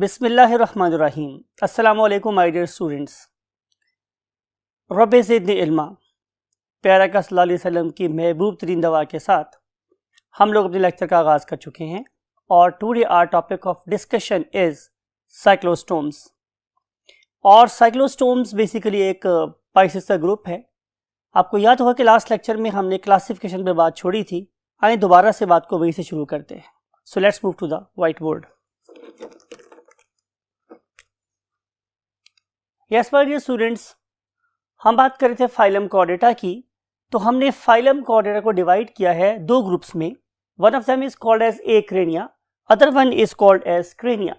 बिस्मिल्लाहिर्रहमानिर्रहीम। अस्सलामु अलैकुम माय डियर स्टूडेंट्स। रब्बे ज़िदनी इल्मा, प्यारा का सल्लल्लाहु अलैहि वसल्लम की महबूब तरीन दवा के साथ हम लोग अपने लेक्चर का आगाज़ कर चुके हैं और today our topic of discussion is cyclostomes. और साइक्लोस्टोम्स बेसिकली एक पाइसेस का ग्रुप है। आपको याद होगा कि लास्ट लेक्चर में हमने क्लासिफिकेशन पे बात छोड़ी थी। आइए दोबारा से बात को वहीं से शुरू करते हैं। So let's move to the white board. Yes my dear students, हम बात कर रहे थे फाइलम कॉर्डेटा की। तो हमने फाइलम कॉर्डेटा को डिवाइड किया है दो ग्रुप्स में। One of them is called as acrania, other one is called as crania.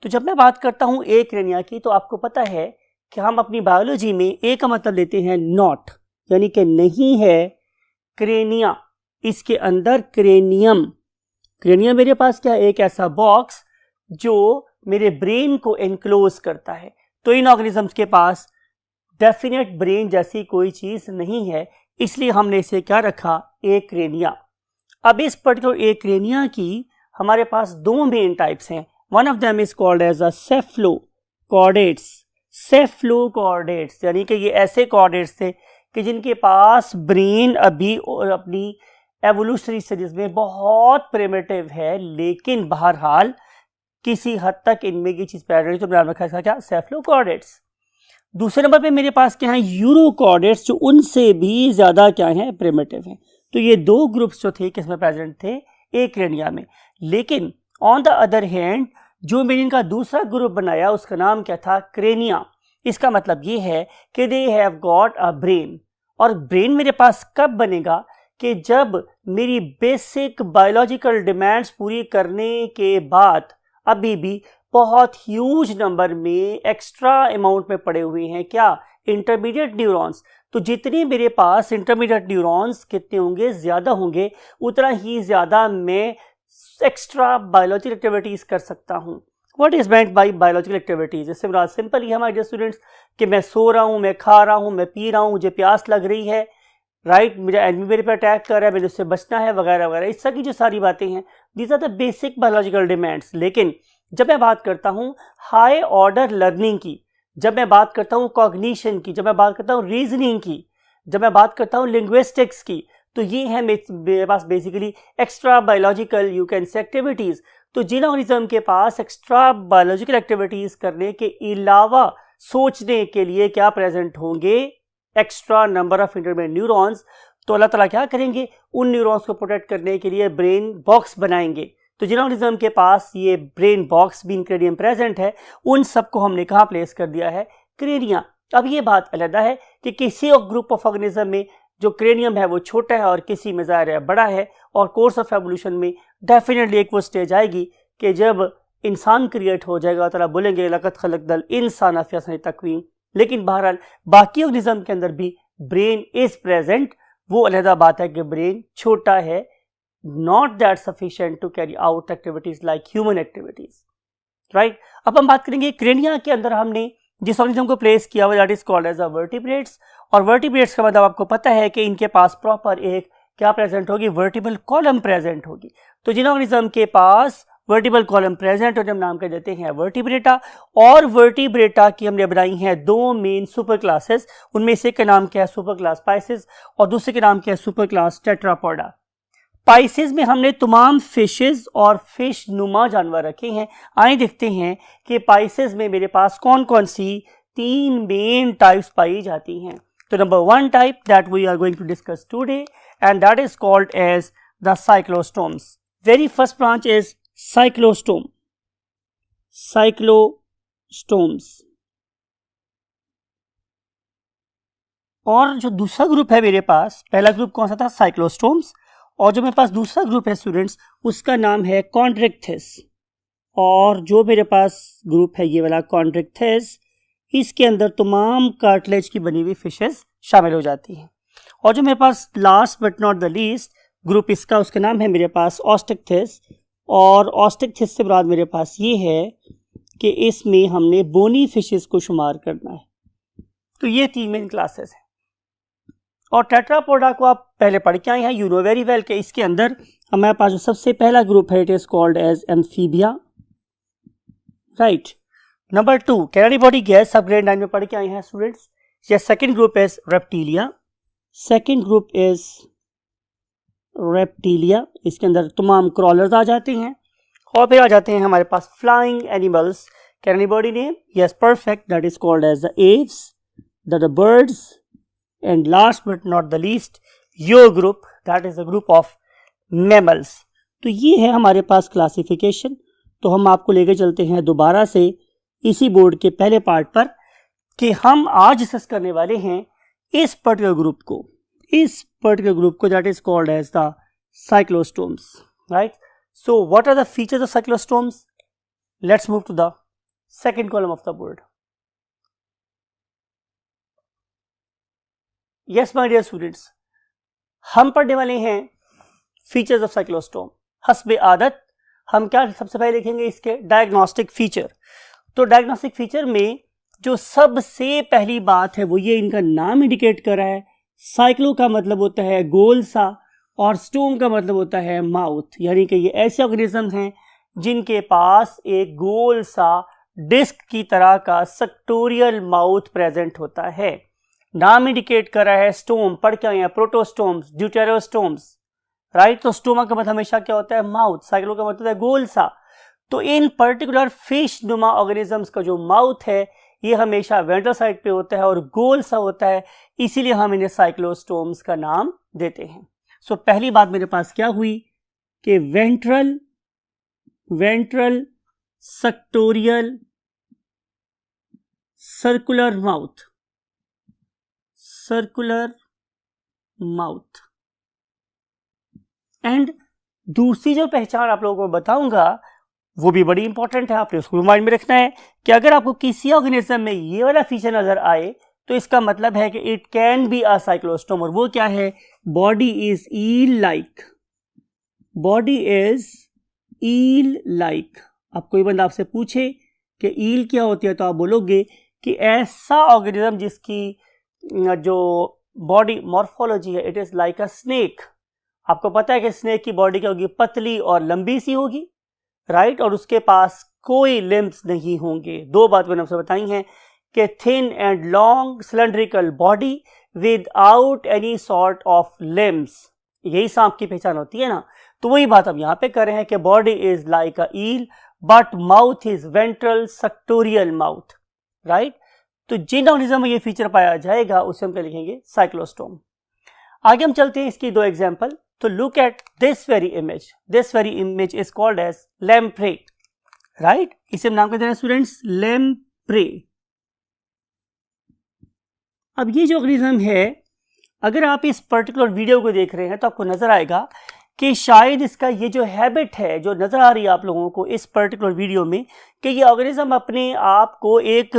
तो जब मैं बात करता हूं एक्रेनिया की, तो आपको पता है कि हम अपनी बायोलॉजी में ए का मतलब लेते हैं नॉट, यानी कि नहीं है क्रेनिया, इसके अंदर क्रेनियम। क्रेनियम मेरे पास क्या है? एक ऐसा बॉक्स जो मेरे ब्रेन को एनक्लोज करता है। तो इन ऑर्गेनिजम्स के पास डेफिनेट ब्रेन जैसी कोई चीज नहीं है, इसलिए हमने इसे क्या रखा? एक्रेनिया। अब इस पर्टिकुलर एक्रेनिया की हमारे पास दो मेन टाइप्स हैं। One of them is called as a cephalochordates. Cephalochordates यानी कि ये ऐसे कॉर्डेट्स थे कि जिनके पास ब्रेन अभी और अपनी एवोल्यूशनरी स्टेजेस में बहुत प्रिमिटिव है, लेकिन बहरहाल किसी हद तक इनमें की चीज पैदा रही, तो नाम रखा इसका क्या? सेफ्लोकॉर्डेट्स। दूसरे नंबर पे मेरे पास क्या है? यूरोकॉर्डेट्स, जो उनसे भी ज्यादा क्या है? प्रिमिटिव हैं। तो ये दो ग्रुप्स जो थे किसमें प्रेजेंट थे? एक्रेनिया में। लेकिन ऑन द अदर हैंड जो मैंने इनका दूसरा ग्रुप बनाया उसका नाम क्या था? क्रेनिया। इसका मतलब ये है कि दे हैव गॉट अ ब्रेन। और ब्रेन मेरे पास कब बनेगा? कि जब मेरी बेसिक बायोलॉजिकल डिमांड्स पूरी करने के बाद अभी भी बहुत ह्यूज नंबर में एक्स्ट्रा अमाउंट में पड़े हुए हैं क्या? Intermediate neurons. तो जितने मेरे पास इंटरमीडिएट न्यूरॉन्स कितने होंगे? ज्यादा होंगे, उतना ही ज्यादा मैं एक्स्ट्रा बायोलॉजिकल एक्टिविटीज कर सकता हूं। What is meant by biological activities? इससे बड़ा सिंपल ही है हमारे स्टूडेंट्स कि मैं सो रहा हूं, मैं खा रहा हूं, मैं पी रहा हूं, मुझे प्यास लग रही है, राइट, मेरा एनिमी मेरे पे अटैक कर रहा है, मुझे उससे बचना है, वगैरह वगैरह। इस तरह की जो सारी बातें हैं, these are the basic biological demands. लेकिन जब मैं बात करता हूं हाई ऑर्डर लर्निंग की, जब मैं बात करता हूं कॉग्निशन की, जब मैं बात करता हूं रीजनिंग की, जब मैं बात करता हूं लिंग्विस्टिक्स की, तो ये है मेरे पास basically extra biological you can say activities. तो जिन ऑर्गेनिज्म के पास एक्स्ट्रा बायोलॉजिकल एक्टिविटीज करने के अलावा सोचने के लिए क्या प्रेजेंट होंगे? Extra number of intermediate neurons. तो अल्लाह ताला क्या करेंगे? उन न्यूरॉन्स को प्रोटेक्ट करने के लिए ब्रेन बॉक्स बनाएंगे। तो जिन ऑर्गेनिज्म के पास ये ब्रेन बॉक्स भी इंक्रेडियम प्रेजेंट है, उन सबको हमने कहाँ प्लेस कर दिया है? क्रेनिया। अब ये बात अलग है कि किसी ग्रुप ऑफ ऑर्गेनिज्म में जो क्रेनियम है वो छोटा है और किसी में ज़ाहिर है बड़ा है, और कोर्स ऑफ एवोल्यूशन में डेफिनेटली एक वो स्टेज आएगी कि जब इंसान क्रिएट हो जाएगा तो बोलेंगे लक़द खलक़नल इंसान फ़ी अहसनि तक़वीम। लेकिन बहरहाल बाकी ऑर्गेनिज्म के अंदर भी ब्रेन इज प्रेजेंट। वो अलहदा बात है कि ब्रेन छोटा है, not that sufficient to carry out activities like human activities, right? अब हम बात करेंगे क्रेनिया के अंदर हमने जिस ऑर्गेनिज्म को प्लेस किया हुआ, that is called as a vertebrates. और वर्टिब्रेट्स का मतलब आपको पता है कि इनके पास प्रॉपर एक क्या प्रेजेंट होगी? वर्टिबल कॉलम प्रेजेंट होगी। तो जिन ऑर्गेनिज्म के पास वर्टिबल कॉलम प्रेजेंट और हम नाम कर देते हैं वर्टिब्रेटा। और वर्टिब्रेटा की हमने बनाई हैं दो मेन सुपर क्लासेस। उनमें से एक का नाम क्या है? सुपर क्लास पाइसेस, और दूसरे के नाम क्या है? Super class Tetrapoda. पाइसेस में हमने तमाम फिशेस और फिश नुमा जानवर रखे हैं। आइए देखते हैं कि पाइसेस में मेरे पास कौन कौन सी तीन मेन टाइप्स पाई जाती हैं। तो number one type that we are going to discuss today and that is called as the cyclostomes. Very first branch is cyclostome. Cyclostomes. और जो दूसरा ग्रुप है मेरे पास, पहला ग्रुप कौन सा था? साइक्लोस्टोम्स। और जो मेरे पास दूसरा ग्रुप है स्टूडेंट्स, उसका नाम है कॉन्ड्रिक्थिस। और जो मेरे पास ग्रुप है ये वाला कॉन्ड्रिक्थिस, इसके अंदर तमाम कार्टिलेज की बनी हुई फिशेस शामिल हो जाती हैं। और जो मेरे पास last but not the least group इसका, उसका नाम है मेरे पास ऑस्टिक्थिस। और ऑस्टिक्थिस से बाद मेरे पास ये है कि इसमें हमने बोनी फिशेस को शुमार करना है। तो ये तीन मेन क्लासेस हैं। और टेट्रापोडा को आप पहले पढ़ के आए हैं, यू नो वेरी वेल कि इसके अंदर हमारे पास जो सबसे पहला ग्रुप है it is called as amphibia. Right. Number 2, can anybody guess? सब ग्रेड 9 में पढ़ के आए हैं स्टूडेंट्स। या second group is reptilia, second group is reptilia, इसके अंदर तमाम क्रॉलर्स आ जाते हैं। और फिर आ जाते हैं हमारे पास flying animals. Can anybody name? Yes, perfect, that is called as the Aves, the birds, and last but not the least your group, that is the group of mammals. तो ये है हमारे पास क्लासिफिकेशन। तो हम आपको लेके चलते हैं दोबारा से इसी बोर्ड के पहले पार्ट पर कि हम आज डिस्कस करने वाले हैं इस पर्टिकुलर ग्रुप को that is called as the cyclostomes, right. So what are the features of cyclostomes? Let's move to the second column of the board. Yes my dear students, हम पढ़ने वाले हैं फीचर्स ऑफ साइक्लोस्टोम। हस्बे आदत हम क्या सबसे पहले लिखेंगे? इसके डायग्नोस्टिक फीचर। तो डायग्नोस्टिक फीचर में जो सबसे पहली बात है वो ये, इनका नाम इंडिकेट कर रहा है। साइक्लो का मतलब होता है गोल सा और स्टोम का मतलब होता है माउथ, यानी कि ये ऐसे ऑर्गेनिजम्स हैं जिनके पास एक गोल सा डिस्क की तरह का सेक्टोरियल माउथ प्रेजेंट होता है। नाम इंडिकेट कर रहा है स्टोम, पढ़ के आए हैं प्रोटोस्टोम्स, ड्यूटेरोस्टोम्स, राइट। तो स्टोमा का मतलब हमेशा क्या होता है? माउथ। साइक्लो का मतलब है गोल सा। तो इन पर्टिकुलर फिश नुमा ऑर्गेनिजम्स का जो माउथ है ये हमेशा वेंट्रल साइड पे होता है और गोल सा होता है, इसीलिए हम इन्हें साइक्लोस्टोम्स का नाम देते हैं। सो पहली बात मेरे पास क्या हुई कि ventral sectoral circular mouth. And दूसरी जो पहचान आप लोगों को बताऊंगा वो भी बड़ी इंपॉर्टेंट है, आपने उसको माइंड में रखना है कि अगर आपको किसी ऑर्गेनिज्म में ये वाला फीचर नजर आए तो इसका मतलब है कि it can be a cyclostome. और वो क्या है? Body is eel like. अब कोई बंदा आपसे पूछे कि ईल क्या होती है तो आप बोलोगे कि ऐसा ऑर्गेनिज्म जिसकी जो बॉडी मॉर्फोलॉजी है it is like a snake. आपको पता है कि स्नेक की बॉडी क्या होगी? पतली और लंबी सी होगी, राइट। और उसके पास कोई लिम्स नहीं होंगे। दो बात मैंने आपसे बताई हैं कि thin and long cylindrical body without any sort of limbs, यही सांप की पहचान होती है ना। तो वही बात हम यहाँ पे कर रहे हैं कि body is like a eel but mouth is ventral sectorial mouth, right. तो जिन ऑर्गेनिज्म में ये फीचर पाया जाएगा उसे हम क्या लिखेंगे? साइक्लोस्टोम। आगे हम चलते हैं इसकी दो एग्जाम्पल। तो look at this very image is called as lamprey, right. इसे नाम कहते हैं स्टूडेंट्स लैम्प्रे। अब ये जो ऑर्गेनिज्म है, अगर आप इस पर्टिकुलर वीडियो को देख रहे हैं तो आपको नजर आएगा कि शायद इसका ये जो हैबिट है जो नजर आ रही है आप लोगों को इस पर्टिकुलर वीडियो में कि ये ऑर्गेनिज्म अपने आप को एक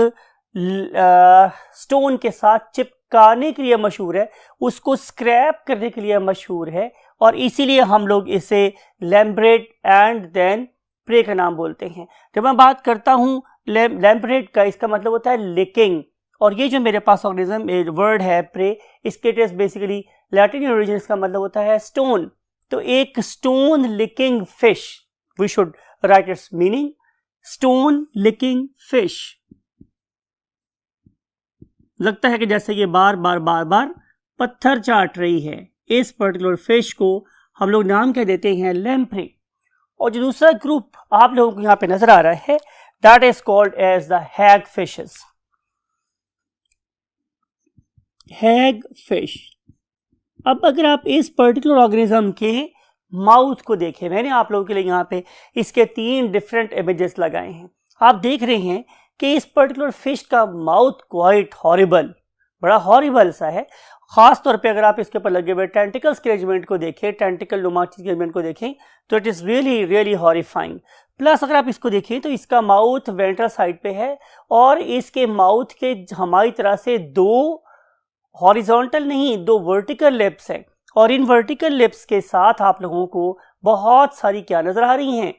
स्टोन के साथ चिपकाने के लिए मशहूर है, उसको स्क्रैप करने के लिए मशहूर है, और इसीलिए हम लोग इसे लैम्ब्रेट एंड देन प्रे का नाम बोलते हैं। जब मैं बात करता हूं लैम्ब्रेट का, इसका मतलब होता है लिकिंग। और ये जो मेरे पास ऑर्गेनिज्म वर्ड है प्रे, इसके टेस्ट बेसिकली लैटिन ओरिजिन, इसका मतलब होता है स्टोन। तो एक stone licking fish, we should write its meaning, stone licking fish. लगता है कि जैसे ये बार बार पत्थर चाट रही है। इस पर्टिकुलर फिश को हम लोग नाम क्या देते हैं? लैम्प्रे। और जो दूसरा ग्रुप आप लोगों को यहां पे नजर आ रहा है that is called as the hag fish. अब अगर आप इस पर्टिकुलर ऑर्गेनिज्म के माउथ को देखें, मैंने आप लोगों के लिए यहाँ पे इसके 3 डिफरेंट इमेजेस लगाए हैं। आप देख रहे हैं कि इस पर्टिकुलर फिश का माउथ क्वाइट हॉरिबल, बड़ा हॉरिबल सा है। खास तौर पे अगर आप इसके ऊपर लगे हुए टेंटिकल्स के अरेंजमेंट को देखें, टेंटिकल नुमा के अरेंजमेंट को देखें तो it is really horrifying. Plus अगर आप इसको देखें तो इसका माउथ वेंट्रल साइड पे है और इसके माउथ के हमारी तरह से 2 हॉरिजॉन्टल नहीं 2 वर्टिकल लिप्स हैं। और इन वर्टिकल लिप्स के साथ आप लोगों को बहुत सारी क्या नजर आ रही हैं?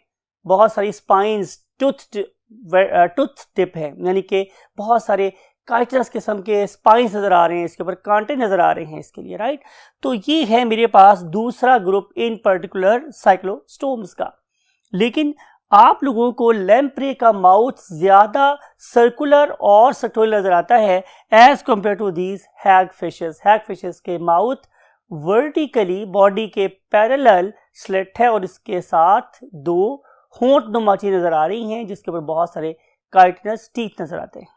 बहुत सारी स्पाइंस, टूथ टिप है, यानी कि बहुत सारे काइटस किस्म के स्पाइंस नजर आ रहे हैं, इसके ऊपर कांटे नजर आ रहे हैं इसके लिए, राइट। तो ये है मेरे पास दूसरा ग्रुप इन पर्टिकुलर साइक्लोस्टोम्स का। लेकिन आप लोगों को लैम्प्रे का माउथ ज्यादा सर्कुलर और सर्कुलर नजर आता है as compare to these hag fishes. Hag fishes के माउथ वर्टिकली बॉडी के पैरेलल स्लिट है और इसके साथ दो होंठ नुमा चीजें नजर आ रही हैं जिसके ऊपर बहुत सारे काइटिनस टीथ नजर आते हैं।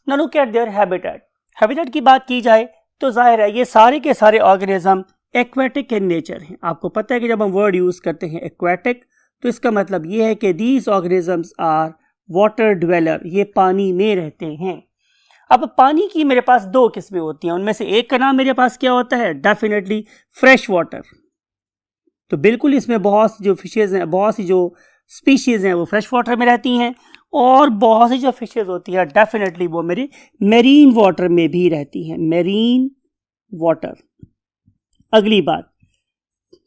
Now look at their habitat. Habitat की बात की जाए तो जाहिर है ये सारे के सारे ऑर्गेनिज्म एक्वेटिक इन नेचर हैं। आपको पता है कि जब हम वर्ड यूज करते हैं एक्वेटिक तो इसका मतलब ये है कि these organisms are water dweller, ये पानी में रहते हैं। अब पानी की मेरे पास दो किस्में होती हैं, उनमें से एक का नाम मेरे पास क्या होता है, डेफिनेटली फ्रेश वाटर। तो बिल्कुल इसमें बहुत सी जो फिशेज हैं, बहुत सी जो स्पीशीज हैं वो फ्रेश वाटर में रहती हैं और बहुत सी जो फिशेज होती हैं डेफिनेटली वो मेरे मेरीन वाटर में भी रहती हैं, मेरीन वाटर। अगली बात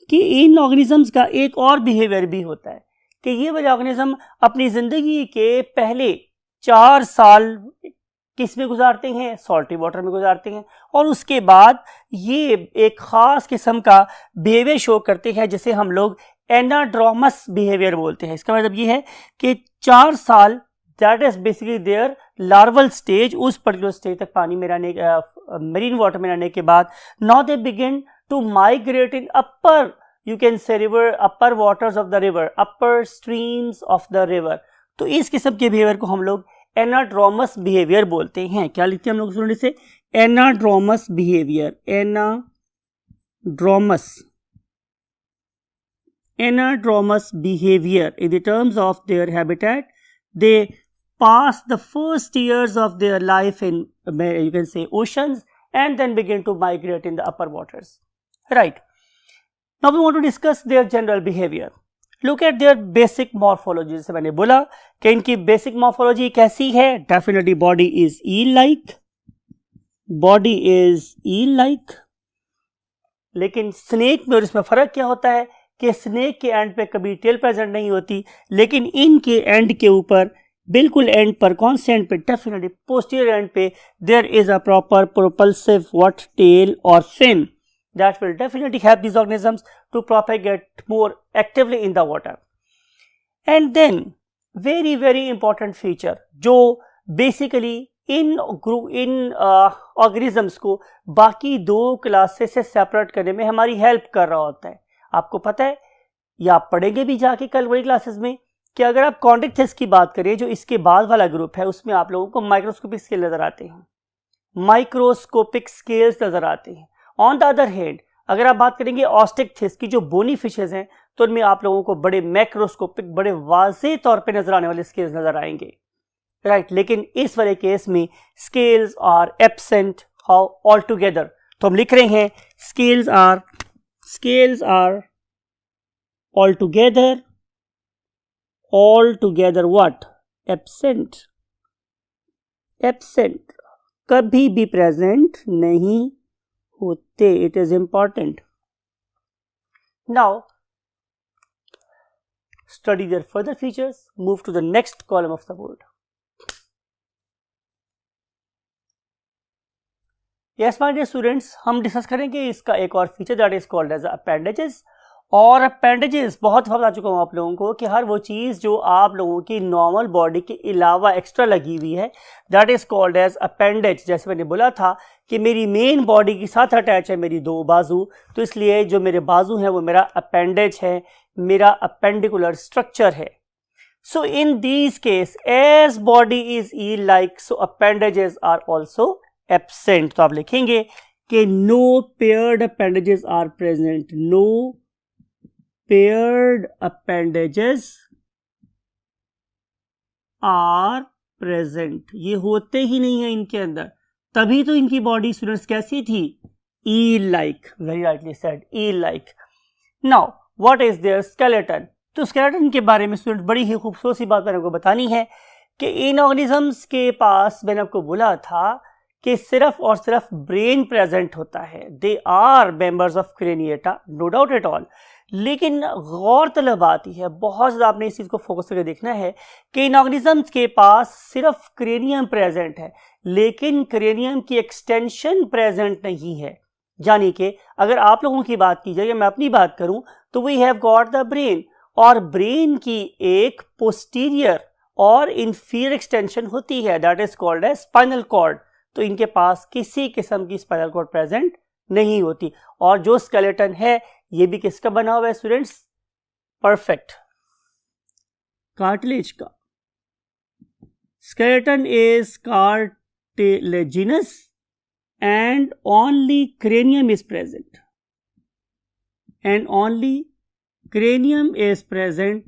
कि इन ऑर्गेनिजम्स का एक और बिहेवियर भी होता है कि ये वाले ऑर्गेनिज्म अपनी जिंदगी के पहले 4 साल किस में गुजारते हैं, सॉल्टी वाटर में गुजारते हैं और उसके बाद ये एक खास किस्म का बिहेवियर शो करते हैं जिसे हम लोग एनाड्रोमस बिहेवियर बोलते हैं। इसका मतलब ये है कि 4 साल that is basically their larval stage, उस पर्टिकुलर स्टेज तक पानी में रहने मरीन वाटर में रहने के बाद now they begin to migrate in upper, you can say river, upper waters of the river, upper streams of the river। तो इस किस्म के बिहेवियर को हम लोग एनाड्रोमस बिहेवियर बोलते हैं। क्या लिखते हैं हम लोग स्टूडेंट से, anadromous behaviour. Anadromous behaviour in the terms of their habitat, they pass the first years of their life in, you can say, oceans and then begin to migrate in the upper waters, right? Now we want to discuss their general behavior. Look at their basic morphology। जैसे मैंने बोला कि इनकी basic morphology कैसी है, definitely body is eel-like, body is eel-like। लेकिन snake में और इसमें फर्क क्या होता है कि स्नेक के एंड पे कभी टेल प्रेजेंट नहीं होती, लेकिन इनके एंड के ऊपर बिल्कुल एंड पर, कौन से एंड पे, डेफिनेटली पोस्टीरियर एंड पे there is a proper propulsive what tail और fin that will definitely help these organisms to propagate more actively in the water। And then very important feature जो basically इन organisms को बाकी दो classes से separate करने में हमारी हेल्प कर रहा होता है। आपको पता है या आप पढ़ेंगे भी जाके कल वही क्लासेस में कि अगर आप कॉन्ड्रिक्थिस की बात करें जो इसके बाद वाला ग्रुप है उसमें आप लोगों को माइक्रोस्कोपिक स्केल नजर आते हैं, माइक्रोस्कोपिक स्केल्स नजर आते हैं। ऑन द अदर हैंड अगर आप बात करेंगे ऑस्टिकथिस की जो बोनी फिशेज हैं तो उनमें आप लोगों को बड़े मैक्रोस्कोपिक, बड़े वाज़ेह तौर पे नजर आने वाले स्केल्स नजर आएंगे, राइट। लेकिन इस वाले केस में scales are absent how all together. तो हम लिख रहे हैं scales are all together what, absent, कभी भी प्रेजेंट नहीं होते। It is important. Now study their further features, move to the next column of the board। Yes my dear students, हम डिस्कस करेंगे इसका एक और feature that is called as appendages. और अपेंडेजेस बहुत बता चुका हूँ आप लोगों को कि हर वो चीज़ जो आप लोगों की नॉर्मल बॉडी के अलावा एक्स्ट्रा लगी हुई है that is called as appendage. जैसे मैंने बोला था कि मेरी मेन बॉडी के साथ अटैच है मेरी दो बाजू, तो इसलिए जो मेरे बाजू हैं वो मेरा अपेंडेज है, मेरा अपेंडिकुलर स्ट्रक्चर है। So in this case as body is eel like so appendages are also absent. तो आप लिखेंगे कि no paired appendages are present, no paired appendages are present. ये होते ही नहीं है इनके अंदर, तभी तो इनकी बॉडी स्टूडेंट्स कैसी थी, eel like, very rightly said, eel like. Now what is there skeleton. तो स्केलेटन के बारे में स्टूडेंट बड़ी ही खूबसूरत सी बात मैंने आपको बतानी है कि इन ऑर्गेनिजम्स के पास मैंने आपको बोला था कि सिर्फ और सिर्फ ब्रेन प्रेजेंट होता है। They are members of Craniata, no doubt at all. लेकिन गौर तलब आती है, बहुत ज़्यादा आपने इस चीज़ को फोकस करके देखना है कि इन ऑर्गेनिजम्स के पास सिर्फ क्रेनियम प्रेजेंट है लेकिन क्रेनियम की एक्सटेंशन प्रेजेंट नहीं है। यानी कि अगर आप लोगों की बात की जाए या मैं अपनी बात करूं तो we have got the brain और ब्रेन की एक पोस्टीरियर और इंफीरियर एक्सटेंशन होती है, that is called as spinal cord. तो इनके पास किसी किस्म की स्पाइनल कॉर्ड प्रेजेंट नहीं होती। और जो स्केलेटन है ये भी किसका बना हुआ है स्टूडेंट्स? परफेक्ट, कार्टिलेज का। Skeleton is cartilaginous and only cranium is present, and only cranium is present,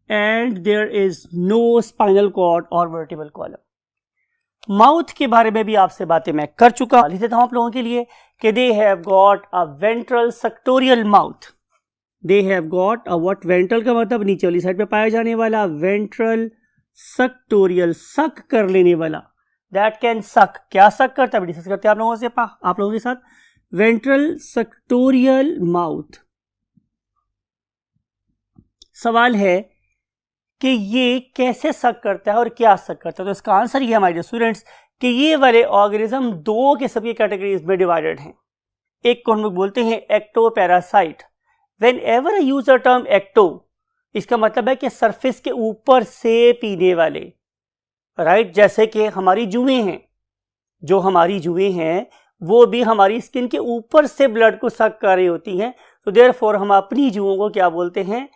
and there is no spinal cord or vertebral column. Mouth के बारे में भी आपसे बातें मैं कर चुका, लिख देता हूं आप लोगों के लिए कि they have got a ventral suctorial mouth. They have got a what? Ventral का मतलब नीचे वाली साइड पे पाया जाने वाला, ventral suctorial, सक कर लेने वाला, दैट कैन सक। क्या सक करता है डिस्कस करते हैं आप लोगों के साथ। Ventral सक्टोरियल mouth. सवाल है कि ये कैसे सक करता है और क्या सक करता है। तो इसका आंसर ये हमारे स्टूडेंट्स कि ये वाले ऑर्गेनिज्म दो किस्म की कैटेगरीज में डिवाइडेड हैं। एक को हम लोग बोलते हैं ecto parasite. Whenever I use the term ecto, इसका मतलब है कि सरफेस के ऊपर से पीने वाले, राइट जैसे कि हमारी जुएं हैं, जो हमारी जुएं हैं वो भी हमारी स्किन के ऊपर से ब्लड को सक कर रही होती हैं। तो देयरफॉर हम अपनी जुओं को क्या बोलते हैं?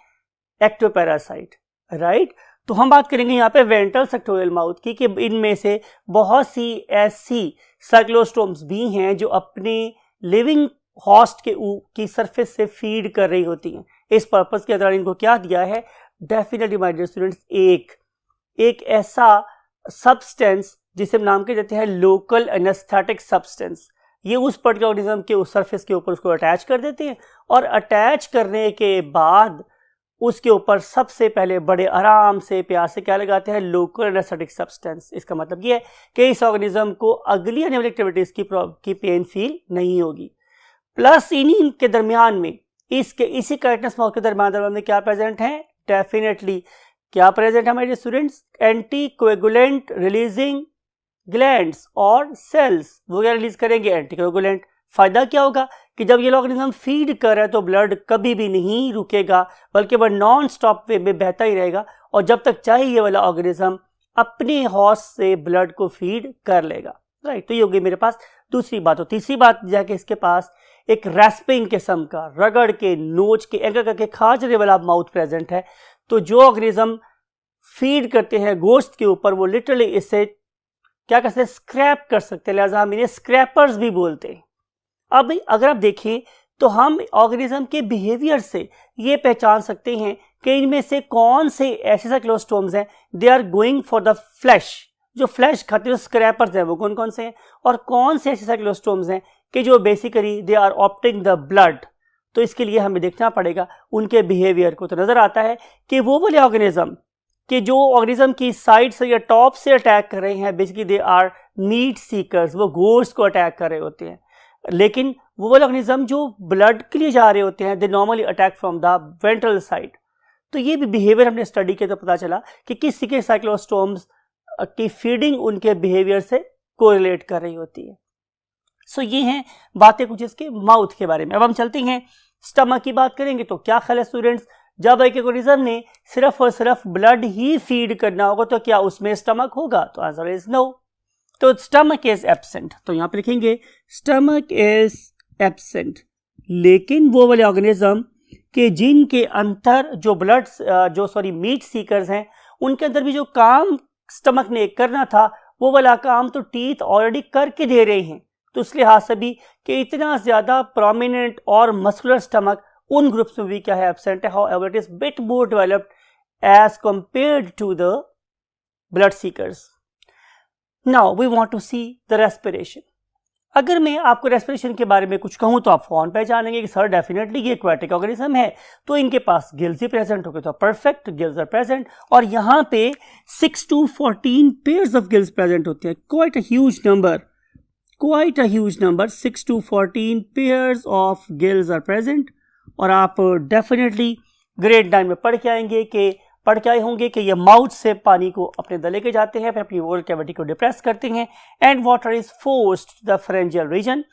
Ectoparasite, right. तो हम बात करेंगे यहाँ पे वेंट्रल सेक्टोरियल माउथ की कि इनमें से बहुत सी ऐसी साइक्लोस्टोम्स भी हैं जो अपने लिविंग हॉस्ट की सरफेस से फीड कर रही होती हैं। इस पर्पस के दौरान इनको क्या दिया है? डेफिनेटली माय डियर स्टूडेंट्स एक ऐसा सब्सटेंस जिसे हम नाम के देते हैं लोकल एनेस्थेटिक सब्सटेंस। ये उस पर्टिकुलर ऑर्गेनिज्म के उस सरफेस के ऊपर उसको अटैच कर देते हैं और अटैच करने के बाद उसके ऊपर सबसे पहले बड़े आराम से प्यार से क्या लगाते हैं? Local anaesthetic substance. इसका मतलब ये है कि इस ऑर्गेनिज्म को अगली आने वाली एक्टिविटीज की पेन फील नहीं होगी। प्लस इन्हीं के दरमियान में इसी काइटनस माउथ के दरमियान में क्या प्रेजेंट है? डेफिनेटली क्या प्रेजेंट है हमारे students? Anti coagulant releasing glands और सेल्स। वो क्या रिलीज करेंगे? Anti coagulant. फायदा क्या होगा कि जब ये ऑर्गेनिज्म फीड कर रहा है तो ब्लड कभी भी नहीं रुकेगा, बल्कि वह नॉन स्टॉप वे में बहता ही रहेगा और जब तक चाहे ये वाला ऑर्गेनिज्म अपने हॉस्ट से ब्लड को फीड कर लेगा, राइट। तो ये होगी मेरे पास दूसरी बात। तो तीसरी बात जाके इसके पास एक रैस्पिंग किस्म का, रगड़ के, नोच के, एंकर करके खाजने वाला माउथ प्रेजेंट है। तो जो ऑर्गेनिज्म फीड करते हैं गोश्त के ऊपर वो लिटरली इससे क्या कर सकते हैं? स्क्रैप कर सकते हैं, लिहाजा हम इन्हें स्क्रैपर्स भी बोलते हैं। अब अगर आप देखें तो हम ऑर्गेनिज्म के बिहेवियर से ये पहचान सकते हैं कि इनमें से कौन से ऐसे साइक्लोस्टोम्स हैं they are going for the flesh, जो फ्लैश खाते हैं, स्क्रैपर्स हैं, वो कौन कौन से हैं, और कौन से ऐसे साइक्लोस्टोम्स हैं कि जो basically they are opting the blood. तो इसके लिए हमें देखना पड़ेगा उनके बिहेवियर को। तो नजर आता है कि वो वाले ऑर्गेनिज्म कि जो ऑर्गेनिज्म की साइड से या टॉप से अटैक कर रहे हैं, basically they are meat seekers, वो गोश्त को अटैक कर रहे होते हैं। लेकिन वो वाले ऑर्गेनिज्म जो ब्लड के लिए जा रहे होते हैं they normally attack from the ventral side. तो ये भी बिहेवियर हमने स्टडी किया तो पता चला कि किस के साइक्लोस्टोम्स की फीडिंग उनके बिहेवियर से कोरिलेट कर रही होती है। सो ये हैं बातें कुछ इसके माउथ के बारे में। अब हम चलते हैं स्टमक की बात करेंगे। तो क्या ख्याल है स्टूडेंट्स, जब एक ऑर्गेनिज्म ने सिर्फ और सिर्फ ब्लड ही फीड करना होगा तो क्या उसमें स्टमक होगा? तो आंसर इज नो। तो स्टमक इज एब्सेंट। तो यहां पे लिखेंगे स्टमक इज एब्सेंट। लेकिन वो वाले ऑर्गेनिज्म के जिनके अंतर जो मीट सीकर्स हैं, उनके अंदर भी जो काम स्टमक ने करना था वो वाला काम तो टीथ ऑलरेडी करके दे रहे हैं। तो इस लिहाज से भी कि इतना ज्यादा प्रोमिनेंट और मस्कुलर स्टमक उन ग्रुप्स में भी क्या है? एब्सेंट है। However it is bit more developed as compared to the blood seekers. Now we want to see the respiration. अगर मैं आपको रेस्पिरेशन के बारे में कुछ कहूं तो आप फौरन पहचानेंगे कि सर डेफिनेटली ये एक्वाटिक ऑर्गेनिज्म है, तो इनके पास गिल्स ही प्रेजेंट होंगे। तो परफेक्ट, गिल्स आर प्रेजेंट और यहाँ पे 6 to 14 pairs of gills present होते हैं। Quite a huge number, 6 to 14 pairs of gills are present. और आप डेफिनेटली ग्रेड 9 में पढ़ के आए होंगे कि ये माउथ से पानी को अपने अंदर लेके जाते हैं, फिर अपनी ओरल कैविटी को डिप्रेस करते हैं and water is forced to the pharyngeal region,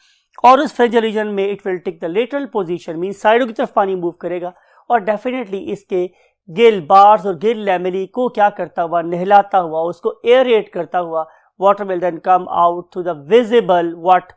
और उस फ्रेंजियल रीजन में it will take the lateral position, mean साइडों की तरफ पानी मूव करेगा और डेफिनेटली इसके गिल बार्स और गिल लैमेली को क्या करता हुआ, नहलाता हुआ, उसको एयरेट करता हुआ, water will then come out through the visible what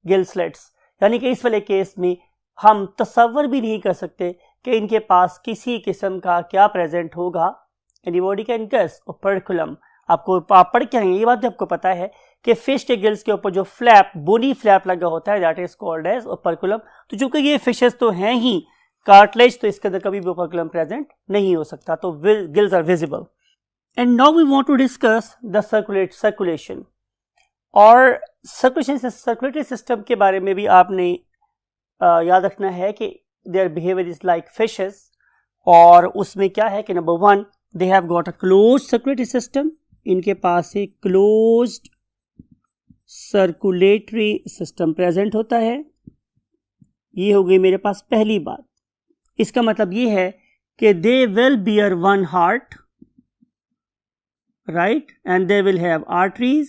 gill slits. यानी कि इस वाले केस में हम तसव्वुर भी नहीं कर सकते कि इनके पास किसी किस्म का क्या प्रेजेंट होगा। Anybody can guess. ओपर्कुलम, आपको आप पढ़ के आएंगे, ये बात आपको पता है कि फिश के गिल्स के ऊपर जो फ्लैप, बोनी फ्लैप लगा होता है, दैट इज कॉल्ड एज ओपर्कुलम। तो चूंकि ये फिशेस तो हैं ही कार्टिलेज, तो इसके अंदर कभी भी ओपर्कुलम प्रेजेंट नहीं हो सकता, तो gills are visible. And now we want to discuss the circulation. और सर्कुलेटरी सिस्टम के बारे में भी आपने याद रखना है कि their behaviour is like fishes, और उसमें क्या है कि number 1 they have got a closed circulatory system, इनके पास एक क्लोज्ड सर्कुलेटरी सिस्टम प्रेजेंट होता है। ये हो गई मेरे पास पहली बात। इसका मतलब ये है कि they will beer one heart, right, and they will have arteries,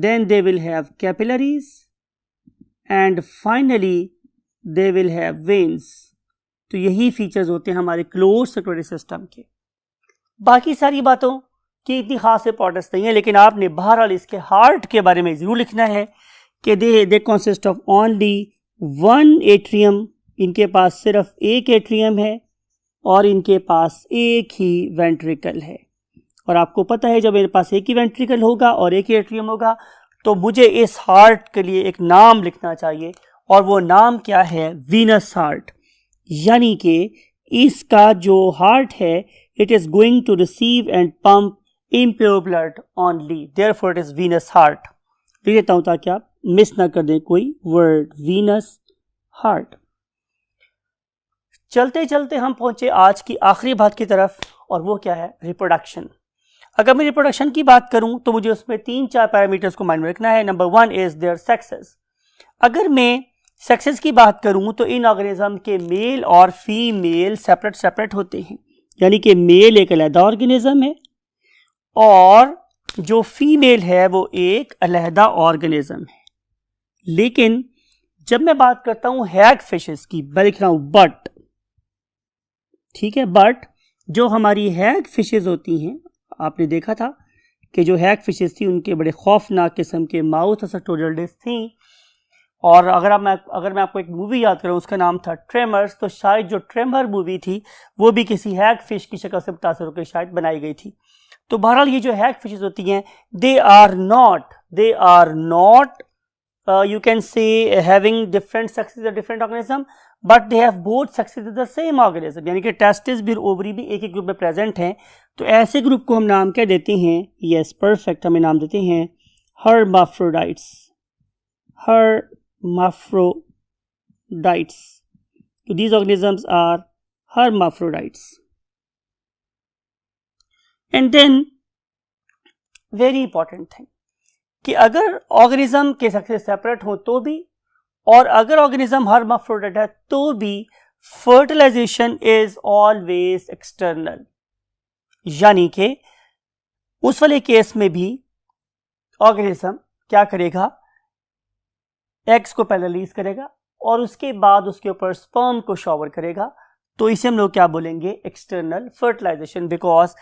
then they will have capillaries, and finally they will have veins। तो यही फीचर्स होते हैं हमारे क्लोज सर्कुलेटरी सिस्टम के। बाकी सारी बातों की इतनी खास इंपॉर्टेंस नहीं है, लेकिन आपने बहरहाल इसके हार्ट के बारे में जरूर लिखना है कि they consist of only one atrium, इनके पास सिर्फ एक एट्रियम है और इनके पास एक ही वेंट्रिकल है। और आपको पता है जब मेरे पास एक ही वेंट्रिकल होगा और एक ही एट्रियम होगा तो मुझे इस हार्ट के लिए एक नाम लिखना चाहिए, और वो नाम क्या है? Venous heart. यानी कि इसका जो हार्ट है it is going to receive and pump impure blood only, therefore it is venous heart. लिख देता हूं ताकि आप मिस ना कर दें कोई वर्ड, वीनस हार्ट। चलते चलते हम पहुंचे आज की आखिरी बात की तरफ, और वो क्या है? रिप्रोडक्शन। अगर मैं रिप्रोडक्शन की बात करूं तो मुझे उसमें 3-4 पैरामीटर्स को माइंड में रखना है। Number 1 is their sexes. अगर मैं सेक्सेस की बात करूं तो इन ऑर्गेनिज्म के मेल और फीमेल सेपरेट होते हैं, यानी कि मेल एक अलहदा ऑर्गेनिज्म है और जो फीमेल है वो एक अलहदा ऑर्गेनिज्म है। लेकिन जब मैं बात करता हूं हैग फिशेस की, मैं लिख रहा हूं बट, ठीक है, बट जो हमारी हैग फिशेस होती हैं, आपने देखा था कि जो हैग फिशेस थी उनके बड़े खौफनाक किस्म के माउथ सर्टोरियल डिस्क थी। और अगर मैं आपको एक मूवी याद करूं, उसका नाम था ट्रेमर्स, तो शायद जो ट्रेमर मूवी थी वो भी किसी हैग फिश की शक्ल से मुतासर होकर शायद बनाई गई थी। तो बहरहाल ये जो हैग फिशेस होती हैं they are not you can say having different sexes or different organism, but they have both sexes of the same organism, यानी कि टेस्टिस भी ओवरी भी एक ही ग्रुप में प्रेजेंट हैं। तो ऐसे ग्रुप को हम नाम क्या देते हैं? यस, परफेक्ट, हमें नाम देते हैं hermaphrodites। तो these organisms are hermaphrodites। and then very important thing कि अगर ऑर्गेनिज्म के सेक्सेस सेपरेट हो तो भी, और अगर ऑर्गेनिज्म हर्माफ्रोडाइट है तो भी, फर्टिलाइजेशन इज ऑलवेज एक्सटर्नल। यानी कि उस वाले केस में भी ऑर्गेनिज्म क्या करेगा? एग्स को पहले रिलीज करेगा और उसके बाद उसके ऊपर स्पर्म को शॉवर करेगा। तो इसे हम लोग क्या बोलेंगे? External fertilisation, because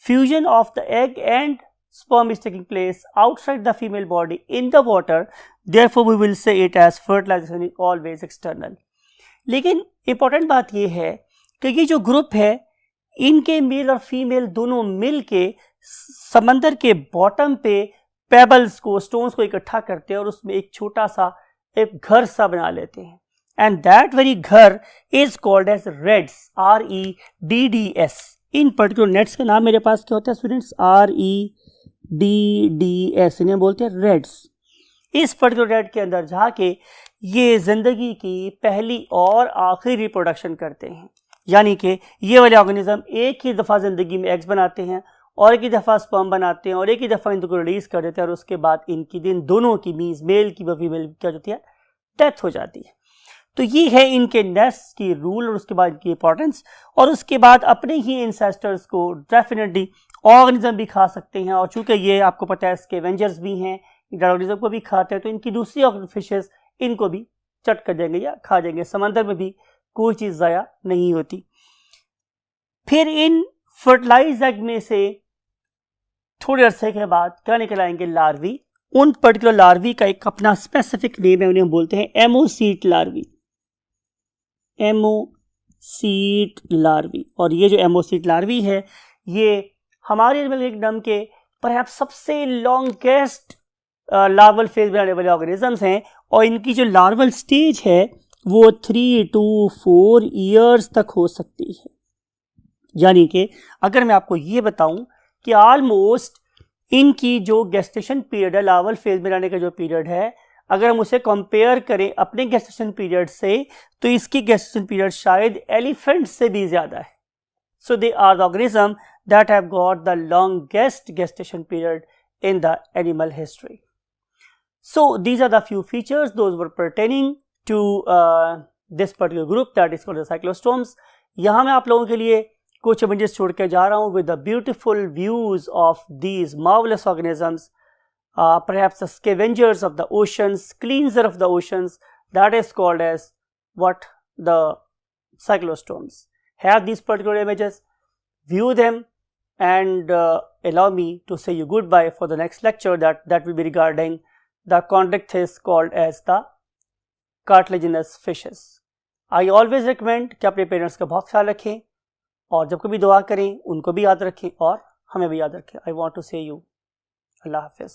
fusion of the egg and sperm is taking place outside the female body in the water, therefore we will say it as fertilization is always external। लेकिन important बात यह है कि ये जो ग्रुप है इनके mail और फीमेल दोनों मिल के समंदर के बॉटम पे पेबल्स को, स्टोन्स को इकट्ठा करते हैं और उसमें एक छोटा सा एक घर सा बना लेते हैं, एंड दैट वेरी घर is called as redds, REDDS। इन पर्टिकुलर नेट्स का नाम मेरे पास क्या होता है स्टूडेंट्स? REDDS, इन्हें बोलते हैं रेड्स। इस पर्टिकुलर रेड के अंदर जाके ये जिंदगी की पहली और आखिरी रिप्रोडक्शन करते हैं, यानी कि ये वाले ऑर्गेनिज्म एक ही दफ़ा ज़िंदगी में एग्स बनाते हैं और एक ही दफ़ा स्पर्म बनाते हैं और एक ही दफ़ा इनको रिलीज कर देते हैं, और उसके बाद इनकी दिन दोनों की, मीन्स मेल की व फीमेल क्या होती है? डेथ हो जाती है। तो ये है इनके नेस्ट की रूल और उसके बाद इनकी इंपॉर्टेंस। और उसके बाद अपने ही इंसेस्टर्स को डेफिनेटली ऑर्गेनिज्म भी खा सकते हैं, और चूंकि ये आपको पता है स्कैवेंजर्स भी हैं, ऑर्गेनिज्म को भी खाते हैं, तो इनकी दूसरी फिशेस इनको भी चट कर देंगे या खा जाएंगे। समंदर में भी कोई चीज़ ज़ाया नहीं होती। फिर इन फर्टिलाइज एग में से थोड़े अरसे के बाद क्या निकल आएंगे? लार्वी। उन पर्टिकुलर लार्वी का एक अपना स्पेसिफिक नेम है, उन्हें हम बोलते हैं एमोसीट लार्वी। एमोसीट लार्वी। और ये जो एमोसीट लार्वी है ये हमारे एनिमल किंगडम के परहैप्स सबसे लॉन्गेस्ट लार्वल फेज में आने वाले ऑर्गेनिजम्स हैं, और इनकी जो लार्वल स्टेज है वो 3 to 4 ईयर्स तक हो सकती है। यानी कि अगर मैं आपको ये बताऊं कि ऑलमोस्ट इनकी जो गेस्टेशन पीरियड है, लार्वल फेज में आने का जो पीरियड है, अगर हम उसे कंपेयर करें अपने गेस्टेशन पीरियड से, तो इसकी गेस्टेशन पीरियड शायद एलिफेंट से भी ज्यादा है। So they are the organism that have got the longest gestation period in the animal history. So these are the few features those were pertaining to this particular group that is called the cyclostomes. यहाँ मैं आप लोगों के लिए कुछ images छोड़ के जा रहा हूँ with the beautiful views of these marvelous organisms, perhaps the scavengers of the oceans, cleanser of the oceans, that is called as what? The cyclostomes. Have these particular images, view them, and allow me to say you goodbye for the next lecture that will be regarding the chondrichthyes called as the cartilaginous fishes. I always recommend कि अपने parents का बहुत ख्याल रखें, और जब कभी दुआ करें उनको भी याद रखें और हमें भी याद रखें. I want to say you Allah Hafiz.